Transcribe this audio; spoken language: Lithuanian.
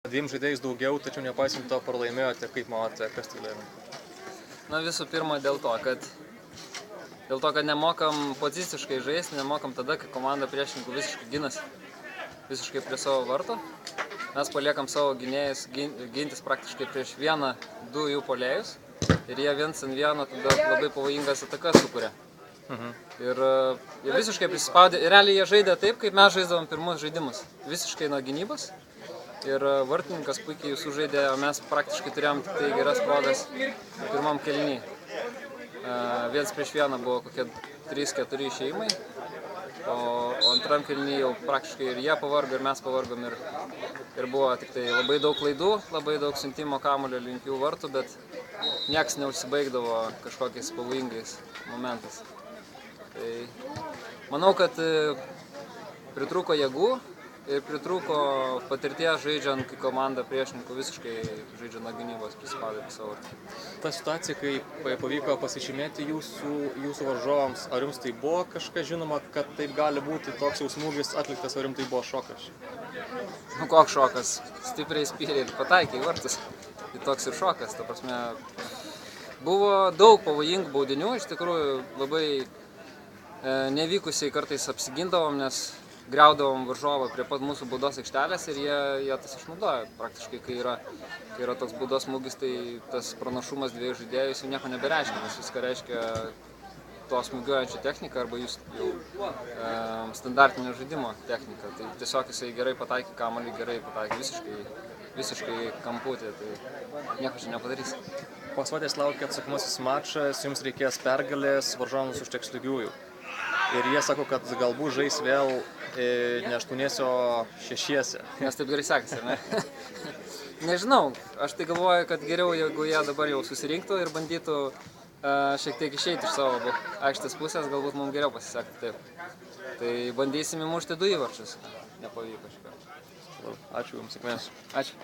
Dviem žaidėjais daugiau, tačiau nepaisant to pralaimėjote. Kaip manote, kas tai lėmė? Na visų pirma dėl to, kad nemokam poziciškai žaisti, nemokam tada, kai komanda priešininkų visiškai ginasi, visiškai prie savo varto. Mes paliekam savo gynėjus gintis praktiškai prieš vieną, du jų puolėjus ir jie viens ant vieno tada labai pavojingas atakas sukuria. Ir jie visiškai prisispaudė, realiai jie žaidė taip, kaip mes žaisdavom pirmus žaidimus, visiškai nuo gynybos. Ir vartininkas puikiai sužaidė, o mes praktiškai turėjom tik tai geras progas pirmam kėliny. Viens prieš vieną buvo kokie 3-4 išėjimai, o antram kėliny jau praktiškai ir jie pavargo, ir mes pavargom. Ir buvo tik tai labai daug klaidų, labai daug siuntimo kamuolio link jų vartų, bet nieks neužsibaigdavo kažkokiais pavojingais momentais. Tai manau, kad pritrūko jėgų ir pritrūko patirties žaidžiant, kai komanda priešininkų visiškai žaidžia nuo gynybos, prispaudė prie savo vartų. Ta situacija, kai pavyko pasižymėti jūsų varžovams, ar jums tai buvo kažkas žinoma, kad taip gali būti toks jau smūgis atliktas, ar jums tai buvo šokas? Nu, koks šokas? Stipriai spyrė ir pataikė į vartus. Tai toks ir šokas, ta prasme. Buvo daug pavojingų baudinių, iš tikrųjų labai nevykusiai kartais apsigindavom, nes griaudavom varžovą prie pat mūsų baudos aikštelės ir jie tas išnaudoja. Praktiškai, kai yra toks baudos smūgis, tai tas pranašumas dviejų žaidėjus jau nieko nebereiškia, nes viską reiškia to smūgiuojančią techniką arba jūs jau standartinio žaidimo techniką. Tai tiesiog jisai gerai pataikė kamuolį, gerai pataikė visiškai kamputį, tai nieko čia nepadarys. Po savaitės laukia atsakomasis mačas, jums reikės pergalės, varžovams užteks lygiųjų. Ir jie sako, kad galbūt žais vėl ne 8, o 6. Nes taip gerai sekasi, ar ne? Nežinau, aš tai galvoju, kad geriau, jeigu jie dabar jau susirinktų ir bandytų šiek tiek išeiti iš savo aikštės pusės, galbūt mums geriau pasisektų taip. Tai bandysim įmušti 2 įvarčius. Nepavyko šį kartą. Ačiū jums, sėkmės. Ačiū.